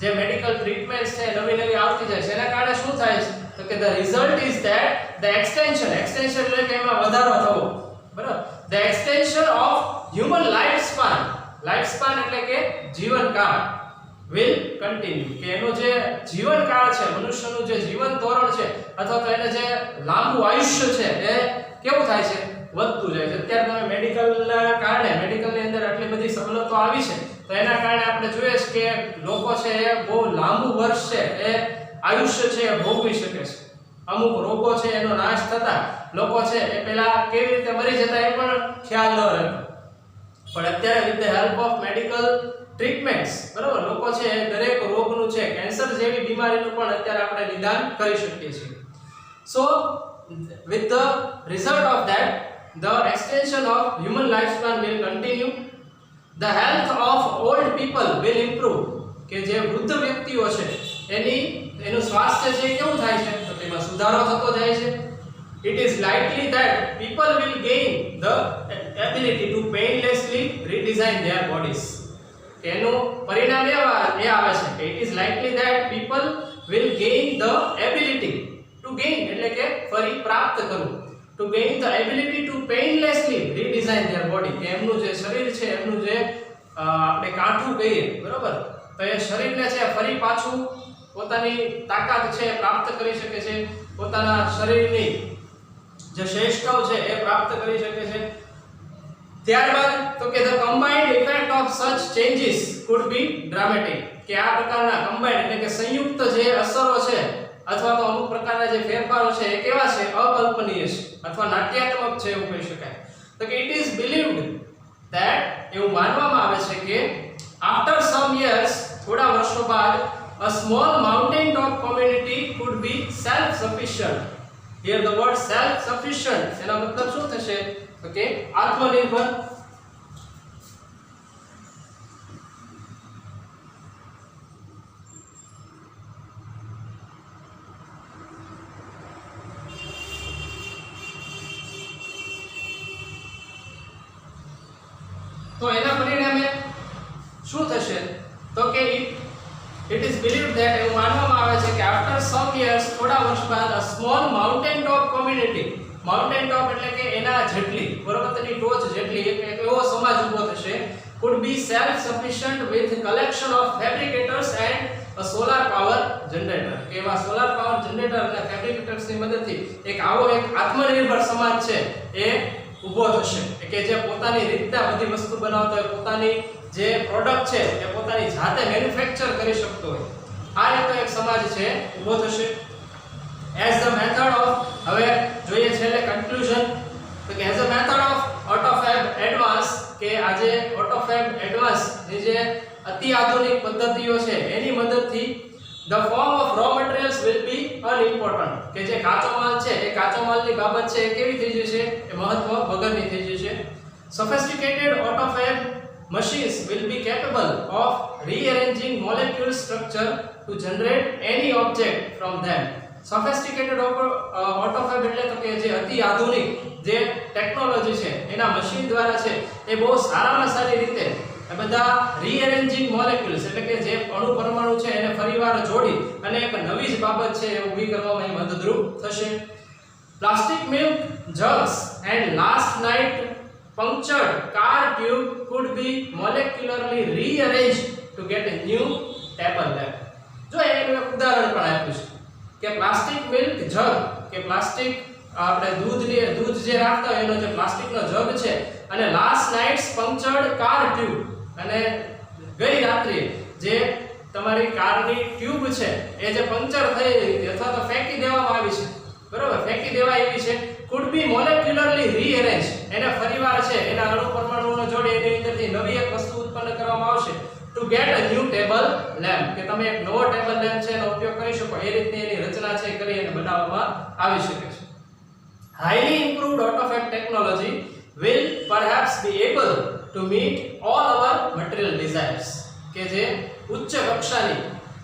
જે મેડિકલ ટ્રીટમેન્ટ્સ છે નવી આવતી જાય છે, એના કારણે શું થાય છે કે the result is that the extension એટલે કે એમાં વધારો થવો, બરાબર. The extension of human lifespan એટલે કે જીવનકાળ will continue, કે એનો જે જીવનકાળ છે, મનુષ્યનું જે જીવન ધોરણ છે અથવા તો એને જે લાંબુ આયુષ્ય છે એ કેવું થાય છે, વધતું જાય છે. અત્યારે તમે મેડિકલના કારણે મેડિકલની અંદર આટલી બધી સવલતો આવી છે તો એના કારણે આપણે જોઈએ છે કે લોકો છે એ બહુ લાંબુ વર્ષ છે એ આયુષ્ય છે એ ભોગવી શકે છે. અમુક રોગો છે એનો નાશ થતા લોકો છે એ પહેલા કેવી રીતે મરી જતા એ પણ ખ્યાલ ન રહેતો, પણ અત્યારે with the help of medical treatments, બરાબર, લોકો છે દરેક રોગનું છે, કેન્સર જેવી બીમારીનું પણ અત્યારે આપણે નિદાન કરી શકીએ છીએ. સો with the result of that the extension of human lifespan will continue, the health of old people will improve, કે જે વૃદ્ધ વ્યક્તિઓ છે એનું સ્વાસ્થ્ય છે કેવું થાય છે તો તેમાં સુધારો થતો જાય છે. It is likely that people will gain the ability to painlessly redesign their bodies, એનું પરિણામ એ આવે છે કે it is likely that people will gain the ability to gain એટલે કે ફરી પ્રાપ્ત કરવું, to gain the ability to painlessly redesign their body, કે એમનું જે શરીર છે એમનું જે આપણે કાઠું કહીએ, બરાબર, તો એ શરીરને છે ફરી પાછું પોતાની તાકાત છે પ્રાપ્ત કરી શકે છે, પોતાના શરીરની જે શ્રેષ્ઠતાઓ છે એ પ્રાપ્ત કરી શકે છે. ત્યારબાદ તો કે the combined effect of such changes could be dramatic, કે આ પ્રકારના combined એટલે કે સંયુક્ત જે અસરો છે અથવા તો અમુક પ્રકારના જે ફેરફારો છે એ કેવા છે, અકલ્પનીય છે અથવા નાટ્યાત્મક છે એવું કહી શકાય. તો કે it is believed that એવું માનવામાં આવે છે કે after some years થોડા વર્ષો બાદ a small mountain top community could be self sufficient. Here the word self sufficient એનો મતલબ શું થશે તો કે આત્મનિર્ભર. તો એના પરિણામે શું થશે તો કે it is believed that એવું માનવામાં આવે છે કે after some years થોડા વર્ષ બાદ a small mountain top community, mountain top એટલે કે એના જેટલી પર્વતની ટોચ જેટલી એક એવો સમાજ ઊભો થશે, could be self sufficient with collection of fabricators and a solar power generator, કે એવા solar power generator અને fabricators ની મદદથી એક આવો એક આત્મનિર્ભર સમાજ છે એ ઊભો થશે કે જે પોતાની રીતના બધી વસ્તુ બનાવતો હોય, પોતાની જે પ્રોડક્ટ છે એ પોતાની જાતે મેન્યુફેક્ચર કરી શકતો હોય. આ રીતનો એક સમાજ છે ઊભો થશે. એઝ ધ મેથડ ઓફ, હવે જોઈએ છેલ્લે કન્ક્લુઝન, તો કે as a method of autofab advance, કે આજે ઓટોફેબ એડવાન્સ ની જે અતિ આધુનિક પદ્ધતિઓ છે એની મદદથી the form of raw materials will be unimportant, કે જે કાચો માલ છે એ કાચો માલની બાબત છે એ કેવી થઈ જશે, એ મહત્વ વગરની થઈ જશે. sophisticated autofab machines will be capable of rearranging molecule structure to generate any object from them. sophisticated autofab એટલે તો કે જે અતિ આધુનિક જે ટેકનોલોજી છે એના મશીન દ્વારા છે એ બહુ સારામાં સારી રીતે આ બધા રીઅરેન્જિંગ મોલેક્યુલ્સ એટલે કે જે અણુ પરમાણુ છે એને ફરીવાર જોડી અને એક નવી જ બાબત છે એ ઊભી કરવામાં મદદરૂપ થશે. Plastic milk jugs and last night punctured car tube could be molecularly rearranged to get a new table lamp. જો એનું એક ઉદાહરણ પણ આપ્યું છે કે પ્લાસ્ટિક મિલ્ક જગ, કે પ્લાસ્ટિક આપણે દૂધ જે રાખતા હોય એનો જે પ્લાસ્ટિકનો જગ છે, અને લાસ્ટ નાઇટ્સ પંક્ચર્ડ કાર ટ્યુબ, અને ગઈ રાત્રે જે તમારી કારની ટ્યુબ છે એ જે પંક્ચર થઈ હતી અથવા તો ફેંકી દેવામાં આવી છે, બરાબર, ફેંકી દેવાય એવી છે, could be molecularly rearranged, એને ફરીવાર છે એના અણુ પરમાણુઓનો જોડી એની અંદરથી નવી એક વસ્તુ ઉત્પન્ન કરવામાં આવશે to get a new table lamp, કે તમે એક નવો ટેબલ લેમ્પ છે એનો ઉપયોગ કરી શકો એ રીતની એની રચના છે કરી અને બનાવવામાં આવી શકે છે. highly improved autofab technology will perhaps be able to meet all our material desires, કે જે ઉચ્ચ કક્ષાની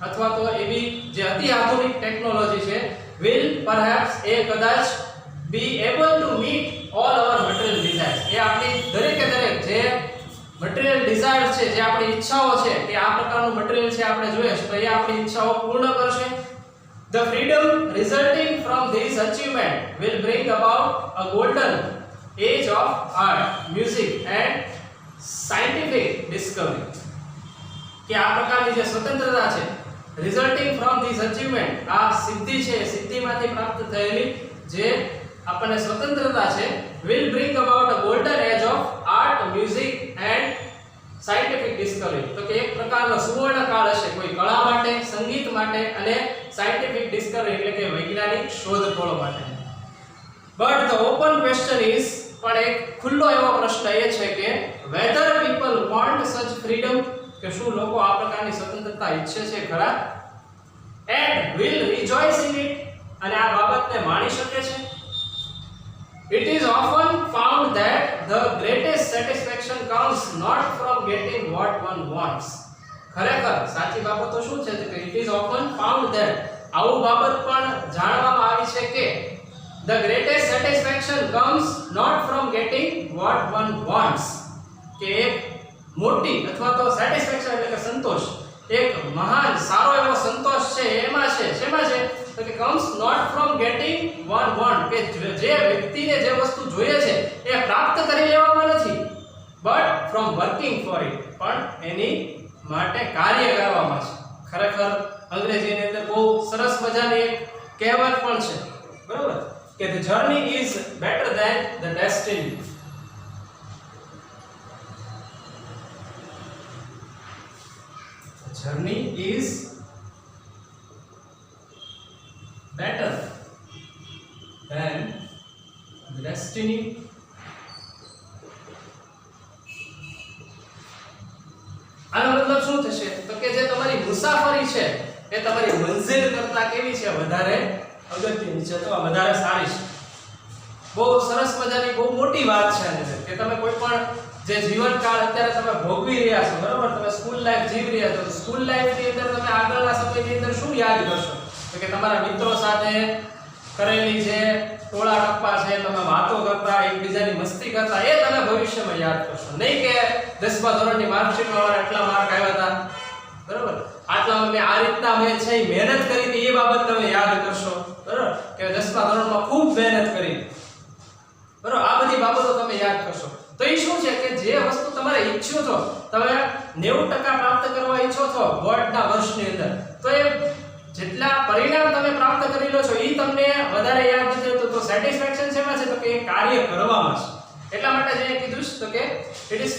અથવા તો એવી જે અતિ આધુનિક ટેકનોલોજી છે will perhaps એ કદાચ be able to meet all our material desires, એ આપણી દરેકે દરેક જે મટીરીયલ ડિઝાયર છે, જે આપણી ઈચ્છાઓ છે કે આ પ્રકારનું મટીરીયલ છે આપણે જોઈએ છે તો એ આપણી ઈચ્છાઓ પૂર્ણ કરશે. The freedom resulting from this achievement will bring about a golden age of art, music and scientific discovery. કે આ પ્રકારની જે સ્વતંત્રતા છે રિઝલ્ટિંગ ફ્રોમ ધીસ અચીવમેન્ટ, આ સિદ્ધિ છે, સિદ્ધિમાંથી પ્રાપ્ત થયેલી જે આપણને સ્વતંત્રતા છે, will bring about a golden age of art, music and scientific discovery. તો કે એક પ્રકારનો સુવર્ણ કાળ હશે કોઈ કળા માટે, સંગીત માટે અને સાયન્ટિફિક ડિસ્કવરી એટલે કે વૈજ્ઞાનિક શોધખોળો માટે. But the open question is, પણ એક ખુલ્લો એવો પ્રશ્ન એ છે કે whether people want such freedom, કે શું લોકો આ પ્રકારની સ્વતંત્રતા ઈચ્છે છે ખરા, and will rejoice in it, અને આ બાબતને માણી શકે છે. It is often found that the greatest satisfaction comes not from getting what one wants. ખરેખર સાચી બાબતો શું છે કે it is often found that આવું બાબત પણ જાણવામાં આવી છે કે the greatest satisfaction comes not from getting what one wants, કે એક મોટી અથવા તો સેટિસ્ફેક્શન એટલે કે સંતોષ, એક મહાન સારો એવો સંતોષ છે એમાં છે, શેમાં છે તો કે comes not from getting one want, કે જે વ્યક્તિને જે વસ્તુ જોઈએ છે એ પ્રાપ્ત કરી લેવામાં નથી, but from working for it, પણ એની માટે કાર્ય કરવામાં છે. ખરેખર અંગ્રેજીની અંદર બહુ સરસ મજાની એક કહેવત પણ છે, બરાબર, કે the journey is better than the destiny. Journey is better than the destiny. આનો મતલબ શું થશે તો કે જે તમારી મુસાફરી છે એ તમારી મંઝિલ કરતા કેવી છે, વધારે અગત્યની છે, તો વધારે સારી છે. બહુ સરસ મજાની બહુ મોટી વાત છે આની કે તમે કોઈ પણ જે જીવનકાળ અત્યારે તમે ભોગવી રહ્યા છો, બરાબર, તમે સ્કૂલ લાઈફ જીવી રહ્યા છો, સ્કૂલ લાઈફની અંદર તમે આગળના સમયની અંદર શું યાદ કરશો તો કે તમારા મિત્રો સાથે કરેલી જે ટોળા ટપ્પા છે, તમે વાતો કરતા, એકબીજાની મસ્તી કરતા, એ તમે ભવિષ્યમાં યાદ કરશો. નહીં કે 10મા ધોરણની માર્કશીટમાં મારા આટલા માર્ક આવ્યા હતા, બરાબર, આટલામાં મેં આ રીતના મેં છે મહેનત કરી હતી, એ બાબત તમે યાદ કરશો, બરાબર, કે 10મા ધોરણમાં ખૂબ મહેનત કરી, બરાબર, આ બધી બાબતો તમે યાદ કરશો. તો એ શું છે કે જે વસ્તુ તમારે ઈચ્છો છો, તમે 90% પ્રાપ્ત કરવા ઈચ્છો છો બોર્ડના વર્ષની અંદર, તો એ જેટલા પરિણામ તમે પ્રાપ્ત કરી લો છો એ તમને વધારે યાદ નથી રહેતું. તો સેટિસ્ફેક્શન શેમાં છે તો કે કાર્ય કરવામાં છે. એટલા માટે જે કીધું છે તો કે it is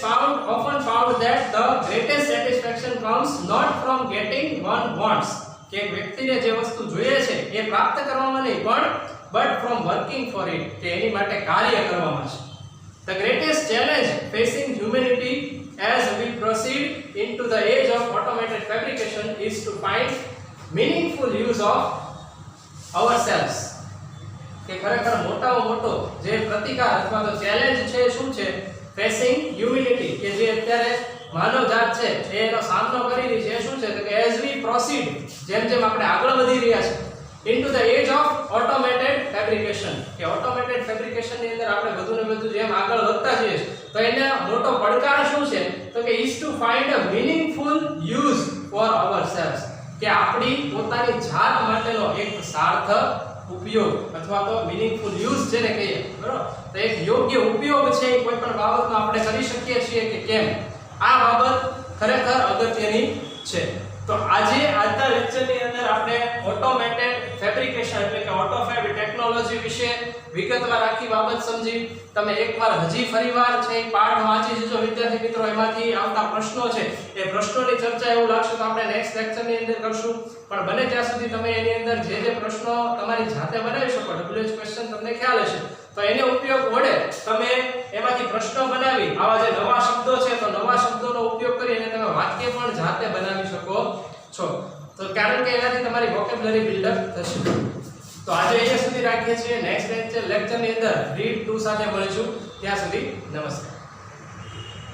often found that the greatest satisfaction comes not from getting one wants, કે એક વ્યક્તિને જે વસ્તુ જોઈએ છે એ પ્રાપ્ત કરવામાં નહીં, પણ but from working for it, કે એની માટે કાર્ય કરવામાં છે. The greatest challenge facing humanity as we proceed into the age of automated fabrication is to find meaningful use of ourselves. કે ખરેખર મોટામાં મોટો જે પ્રતિકાર અથવા તો ચેલેન્જ છે શું છે, ફેસિંગ હ્યુમેનિટી, કે જે અત્યારે માનવ જાત છે એનો સામનો કરી રહી છે, શું છે તો કે as we proceed, જેમ જેમ આપણે આગળ વધી રહ્યા છે, into the age of automated fabrication, કે automated fabrication ની અંદર આપણે વધુ ને વધુ જેમ આગળ વધતા જઈએ તો એને મોટો પડકાર શું છે તો કે is to find a meaningful use for ourselves, કે આપણી પોતાની જાત માટેનો એક સાર્થક ઉપયોગ અથવા તો મીનિંગફુલ યુઝ જેને કહીએ, બરાબર, તો એક યોગ્ય ઉપયોગ છે એ કોઈ પણ બાબતનો આપણે કરી શકીએ છીએ કે કેમ, આ બાબત ખરેખર અગત્યની છે. તો આજના લેક્ચરની અંદર આપણે ઓટોમેટેડ ફેબ્રિકેશન એટલે કે ઓટોફેબ ટેકનોલોજી વિશે વિગતવાર આખી બાબત સમજી. તમે એકવાર હજી ફરીવાર છે પાઠ વાંચી જજો વિદ્યાર્થી મિત્રો, એમાંથી આવતા પ્રશ્નો છે એ પ્રશ્નોની ચર્ચા એવું લાગશે તો આપણે નેક્સ્ટ લેક્ચરની અંદર કરશું. પણ બને ત્યાં સુધી તમે એની અંદર જે પ્રશ્નો તમારી જાતે બનાવી શકો, WH ક્વેશ્ચન તમને ખ્યાલ હશે, તો એનો ઉપયોગ વડે તમે એમાંથી પ્રશ્નો બનાવી આવા જે નવા શબ્દો છે તો નવા શબ્દોનો ઉપયોગ કરી અને તમે વાક્ય પણ જાતે બનાવી શકો છો. તો કારણ કે એનાથી તમારી વોકેબ્યુલરી બિલ્ડઅપ થશે. તો આજે અહીંયા સુધી રાખીએ છીએ. નેક્સ્ટ લેક્ચરની અંદર રીડ 2 સાથે મળીશું. ત્યાં સુધી નમસ્કાર.